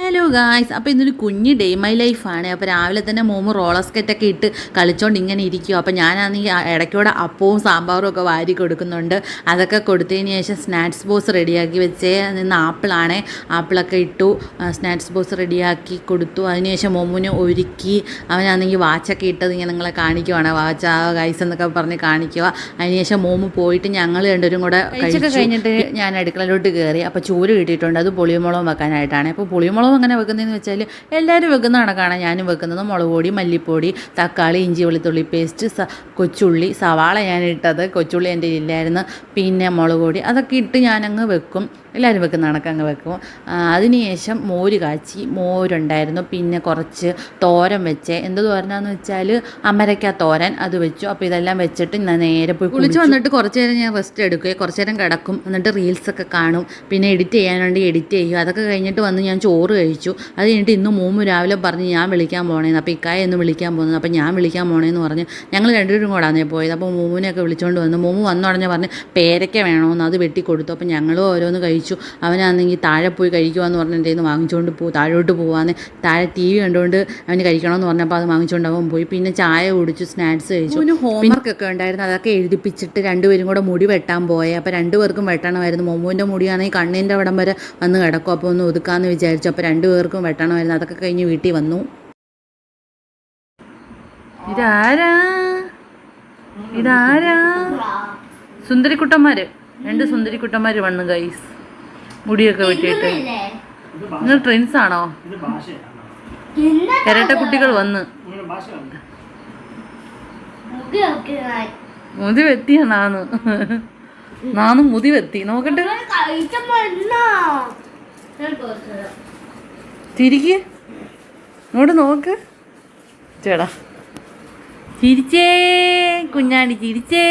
Hello guys, അപ്പോൾ ഇന്നൊരു കുഞ്ഞ് ഡേ മൈ ലൈഫാണ്. അപ്പോൾ രാവിലെ തന്നെ മോമ് റോളർ സ്കേറ്റൊക്കെ ഇട്ട് കളിച്ചുകൊണ്ട് ഇങ്ങനെ ഇരിക്കും. അപ്പോൾ ഞാനാണെങ്കിൽ ഇടയ്ക്കൂടെ അപ്പവും സാമ്പാറും ഒക്കെ വാരി കൊടുക്കുന്നുണ്ട്. അതൊക്കെ കൊടുത്തതിന് ശേഷം സ്നാക്സ് ബോക്സ് റെഡിയാക്കി വെച്ചേ നിന്ന് ആപ്പിളൊക്കെ ഇട്ടു. സ്നാക്സ് ബോക്സ് റെഡിയാക്കി കൊടുത്തു. അതിനുശേഷം മോമുവിനെ ഒരുക്കി. അവനാണെങ്കിൽ വാച്ചൊക്കെ ഇട്ടത് ഇങ്ങനെ നിങ്ങളെ കാണിക്കുവാണ്. വാച്ച് ഗൈസ് എന്നൊക്കെ പറഞ്ഞ് കാണിക്കുക. അതിനുശേഷം മോമ് പോയിട്ട് ഞങ്ങൾ രണ്ടുപേരും കൂടെ കഴിച്ചൊക്കെ കഴിഞ്ഞിട്ട് ഞാൻ അടുക്കളയിലോട്ട് കയറി. അപ്പോൾ ചൂര് കിട്ടിയിട്ടുണ്ട്. അത് പുളിമുളകും വെക്കാനായിട്ടാണ്. അപ്പോൾ പുളിമുളകും അങ്ങനെ വെക്കുന്നതെന്ന് വെച്ചാൽ എല്ലാവരും വെക്കുന്ന കണക്കാണ് ഞാനും വെക്കുന്നത്. മുളക് പൊടി, മല്ലിപ്പൊടി, തക്കാളി, ഇഞ്ചി വെളുത്തുള്ളി പേസ്റ്റ്, കൊച്ചുള്ളി, സവാള ഞാൻ ഇട്ടത്, കൊച്ചുള്ളി എൻ്റെ ഇല്ലായിരുന്നു, പിന്നെ മുളക് പൊടി അതൊക്കെ ഇട്ട് ഞാനങ്ങ് വെക്കും. എല്ലാവരും വെക്കുന്ന കണക്കങ്ങ് വെക്കും. അതിനുശേഷം മോര് കാച്ചി, മോരുണ്ടായിരുന്നു, പിന്നെ കുറച്ച് തോരൻ വെച്ചേ. എന്ത് തോരനാന്ന് വെച്ചാൽ അമരയ്ക്ക തോരൻ, അത് വെച്ചു. അപ്പോൾ ഇതെല്ലാം വെച്ചിട്ട് ഞാൻ നേരെ പോയി കുളിച്ച് വന്നിട്ട് കുറച്ച് നേരം ഞാൻ റെസ്റ്റ് എടുക്കുകയും കുറച്ച് നേരം കിടക്കും. എന്നിട്ട് റീൽസൊക്കെ കാണും, പിന്നെ എഡിറ്റ് ചെയ്യാനുണ്ടെങ്കിൽ എഡിറ്റ് ചെയ്യും. അതൊക്കെ കഴിഞ്ഞിട്ട് വന്ന് ഞാൻ ചോറ് കഴിച്ചു. അത് കഴിഞ്ഞിട്ട് ഇന്ന് മോമു രാവിലെ പറഞ്ഞ് ഞാൻ വിളിക്കാൻ പോകണേന്ന്. അപ്പോൾ ഇക്കായ ഒന്ന് വിളിക്കാൻ പോകുന്നത്. അപ്പോൾ ഞാൻ വിളിക്കാൻ പോകണേന്ന് പറഞ്ഞ് ഞങ്ങൾ രണ്ടുപേരും കൂടാന്നേ പോയത്. അപ്പോൾ മോമുവിനെയൊക്കെ വിളിച്ചുകൊണ്ട് വന്നു. മോമു വന്നുടനെ പറഞ്ഞ് പേരയ്ക്ക വേണമെന്ന്, അത് വെട്ടി കൊടുത്തു. അപ്പോൾ ഞങ്ങളും ഓരോന്ന് കഴിച്ചു. അവനാണെങ്കിൽ താഴെ പോയി കഴിക്കുവാന്ന് പറഞ്ഞ് എൻ്റെ നിന്ന് വാങ്ങിച്ചുകൊണ്ട് താഴോട്ട് പോകാമെന്ന്. താഴെ ടി വി കണ്ടുകൊണ്ട് അവന് കഴിക്കണമെന്ന് പറഞ്ഞപ്പോൾ അത് വാങ്ങിച്ചുകൊണ്ട് അവൻ പോയി. പിന്നെ ചായ കുടിച്ചു, സ്നാക്സ് കഴിച്ചു. പിന്നെ ഹോംവർക്കൊക്കെ ഉണ്ടായിരുന്നു, അതൊക്കെ എഴുതിപ്പിച്ചിട്ട് രണ്ടുപേരും കൂടെ മുടി വെട്ടാൻ പോയി. അപ്പോൾ രണ്ടുപേർക്കും വെട്ടണമായിരുന്നു. മോമുവിൻ്റെ മുടിയാണെങ്കിൽ കണ്ണിൻ്റെ അവിടം വരെ വന്ന് കിടക്കും. അപ്പോൾ ഒന്ന് ഒതുക്കാമെന്ന് വിചാരിച്ചു. അപ്പോൾ രണ്ടുപേർക്കും വെട്ടണമായിരുന്നു. അതൊക്കെ കഴിഞ്ഞ് വീട്ടിൽ വന്നു. ഇതാരാ സുന്ദരിക്കുട്ടന്മാർ, 2 സുന്ദരിക്കുട്ടന്മാർ വന്നു ഗൈസ്, മുടിയൊക്കെ വെട്ടിയിട്ട്. നിങ്ങൾ ട്രെൻസ് ആണോ? ഇരട്ട കുട്ടികൾ വന്ന് മുതി വെത്തിയാണാന്ന് നാന്നും മുതി വെത്തി. നോക്കട്ടെ, തിരിക്ക് ഇങ്ങോട്ട് നോക്ക്. ചേടാ ചിരിച്ചേ കുഞ്ഞാടി, ചിരിച്ചേ.